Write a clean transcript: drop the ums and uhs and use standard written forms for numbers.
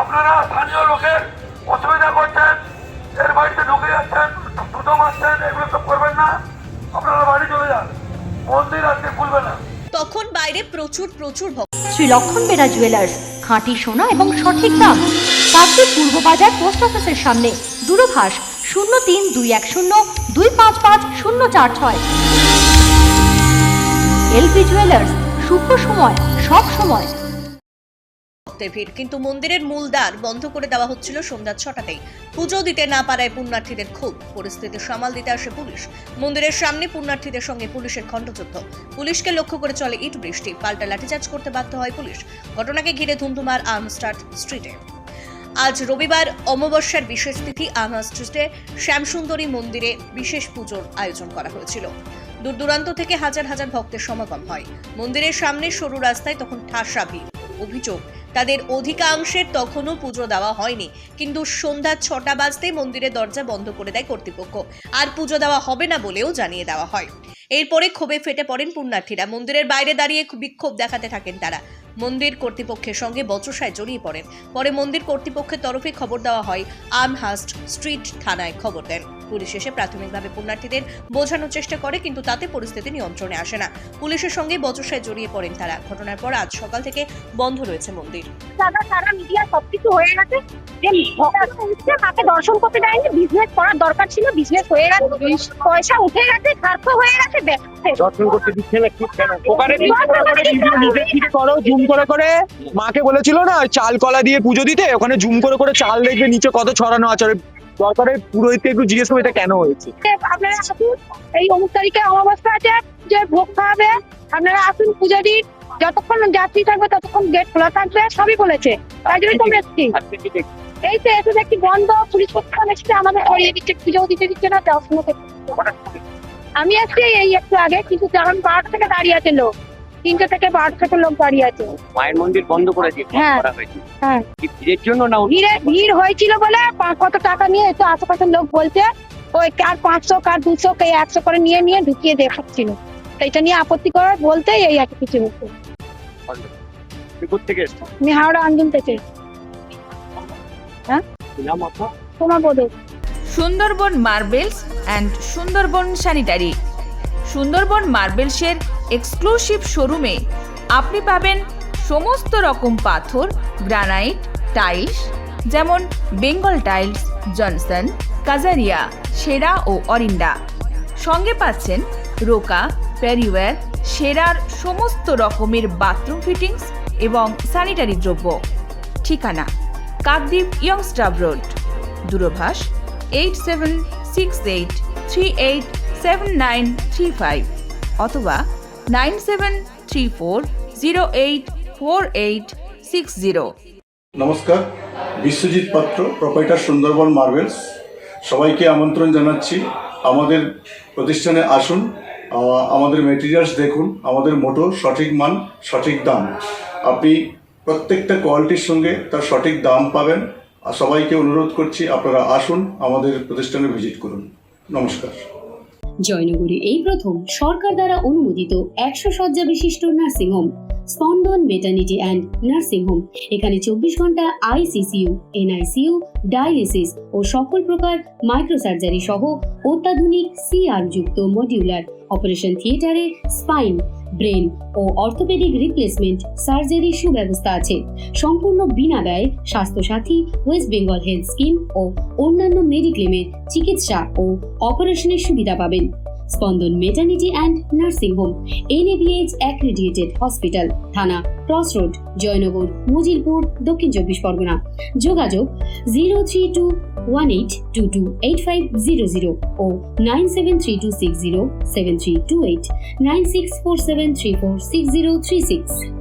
আপনারা স্থানীয় লোকের অসুবিধা করছেন, এর বাড়িতে ঢুকে যাচ্ছেন, দুটো মারছেন, এগুলো সব করবেন না। আপনারা বাড়ি চলে যান, মন্দির আজকে খুলবে না। তখন বাইরে প্রচুর ভক্ত। শ্রী লক্ষণ বেরা জুয়েলার্স, খাঁটি সোনা এবং সঠিক দাম। কাকদ্বীপ পূর্ব বাজার পোস্ট অফিসের সামনে। দূরভাষ 03-210-255-046। এলপি জুয়েলার্স, শুভ সময় সব সময়। ভক্তের ভিড়, কিন্তু মন্দিরের মূল দ্বার বন্ধ করে দেওয়া হচ্ছিল সন্ধ্যা 6টাতেই। পুজো দিতে না পারায় পুণ্যার্থীদের ক্ষোভ। পরিস্থিতি সামাল দিতে আসে পুলিশ। মন্দিরের সামনে পুণ্যার্থীদের সঙ্গে পুলিশের খণ্ডযুদ্ধ। পুলিশকে লক্ষ্য করে চলে ইট বৃষ্টি, পাল্টা লাঠিচার্জ করতে বাধ্য হয় পুলিশ। ঘটনাকে ঘিরে ধুমধুমার আর্মস্টাড স্ট্রিটে। আজ রবিবার অমাবস্যার বিশেষ তিথি আর্মস্টাড স্ট্রিটে শ্যামসুন্দরী মন্দিরে বিশেষ পুজোর আয়োজন করা হয়েছিল। দূর দূরান্ত থেকে হাজার হাজার ভক্তের সমাগম হয়। মন্দিরের সামনে সরু রাস্তায় তখন ঠাসা ভিড়। অভিযোগ, তাদের অধিকাংশের তখনও পুজো দেওয়া হয়নি, কিন্তু সন্ধ্যা 6টা বাজতেই মন্দিরের দরজা বন্ধ করে দেয় কর্তৃপক্ষ। আর পুজো দেওয়া হবে না বলেও জানিয়ে দেওয়া হয়। এরপরে ক্ষোভে ফেটে পড়েন পুণ্যার্থীরা। মন্দিরের বাইরে দাঁড়িয়ে বিক্ষোভ দেখাতে থাকেন তারা। মন্দির কর্তৃপক্ষের সঙ্গে বচসায় জড়িয়ে পড়েন। পরে মন্দির কর্তৃপক্ষের তরফে খবর দেওয়া হয়, আর্মহার্স্ট স্ট্রিট থানায় খবর দেন। পুলিশ এসে প্রাথমিকভাবে পুণ্যার্থীদের বোঝানোর চেষ্টা করে, কিন্তু তাতে পরিস্থিতি নিয়ন্ত্রণে আসে না। পুলিশের সঙ্গে বচসায় জড়িয়ে পড়েন তারা। ঘটনার পর আজ সকাল থেকে বন্ধ রয়েছে মন্দির। সারা মিডিয়া সবকিছু হয়ে গেছে, যে ভক্তরা মাকে দর্শন করতে দেয়নি। বিজনেস করার দরকার ছিল, বিজনেস হয়ে গেছে, পয়সা উঠে গেছে, স্বার্থ হয়ে গেছে। দর্শন করতে দিচ্ছে না, ঠিক কেন? ওখানে করো জুম করে মাকে বলেছিল না চাল কলা দিয়ে পুজো দিতে, ওখানে জুম করে চাল দেখবে নিচে কত ছড়ানো আছে। দরকারে পুরোহিতকে একটু জিজ্ঞেস করো এটা কেন হয়েছে। আপনারা আসুন, এই অমুক তারিখে অমাবস্যা আছে, যে ভোগ খাওয়াবে, আপনারা আসুন পুজো দিন। যতক্ষণ যাত্রী থাকবে ততক্ষণ গেট খোলা থাকবে, সবই বলেছে। তাই জন্যই তো এসছি। এই তো এসে দেখছি বন্ধ, পুলিশ প্রশাসন এসছে, আমাদের করিয়ে দিচ্ছে, পুজো দিতে দিচ্ছে না। আমি আসছি এই একটু আগে, কিন্তু যখন 12টা থেকে দাঁড়িয়ে আছে লোক, 3টে থেকে 12টা থেকে লোক দাঁড়িয়ে আছে। মায়ের মন্দির বন্ধ করেছে। হ্যাঁ হ্যাঁ, ভিড়ের জন্য না, ভিড় হয়েছিল বলে কত টাকা নিয়ে তো আশেপাশের লোক বলছে, ওই কার 500 কার 200 কে 100 করে নিয়ে ঢুকিয়ে দেখাচ্ছিল। এটা নিয়ে আপত্তি করার বলতে এই একটা কিছু মুখে। থেকে এসছো? আমি হাওড়া আন্দোলন থেকে। হ্যাঁ, তোমার বোধ। Sundarban marbles and Sundarban sanitary. Sundarban মার্বেলসের এক্সক্লুসিভ শোরুমে আপনি পাবেন সমস্ত রকম পাথর, গ্রানাইট, টাইলস, যেমন বেঙ্গল টাইলস, জনসন, কাজারিয়া, সেরা ও অরিন্ডা। সঙ্গে পাচ্ছেন রোকা, প্যারিওয়্যার, সেরার সমস্ত রকমের বাথরুম ফিটিংস এবং স্যানিটারি দ্রব্য। ঠিকানা কাকদ্বীপ ইয়ংস্টার রোড। দূরভাষ 8768387935 অথবা 9734084860। নমস্কার, বিশ্বজিৎ পাত্র, প্রোপাইটার সুন্দরবন মার্বেলস। সবাইকে আমন্ত্রণ জানাচ্ছি আমাদের প্রতিষ্ঠানে আসুন, আমাদের মেটেরিয়ালস দেখুন। আমাদের মোটো সঠিক মান, সঠিক দাম। আপনি প্রত্যেকটা কোয়ালিটির সঙ্গে তার সঠিক দাম পাবেন। আর সবাইকে অনুরোধ করছি আপনারা আসুন, আমাদের প্রতিষ্ঠানে ভিজিট করুন। নমস্কার। জয়নগরে এই প্রথম সরকার দ্বারা অনুমোদিত 100 শয্যা বিশিষ্ট নার্সিংহোম স্পন্দন মেটার্নিটি অ্যান্ড নার্সিং হোম। এখানে 24 ঘন্টা আইসিসিইউ, এনআইসিইউ, ডায়ালিসিস ও সকল প্রকার মাইক্রোসার্জারি সহ অত্যাধুনিক সিআর যুক্ত মডিউলার অপারেশন থিয়েটারে স্পাইন, ব্রেন ও অর্থোপেডিক রিপ্লেসমেন্ট সার্জারি সুব্যবস্থা আছে। সম্পূর্ণ বিনা ব্যয় Swasthya Sathi, West Bengal health scheme ও অন্যান্য মেডিক্লেমের চিকিৎসা ও অপারেশনের সুবিধা পাবেন। Spandan maternity and nursing home, NABH accredited hospital, Thana cross road, Joynagar, Majilpur, Dakshin 24 Pargana. যোগাযোগ 03218228500 ও 9732607328, 9647346036।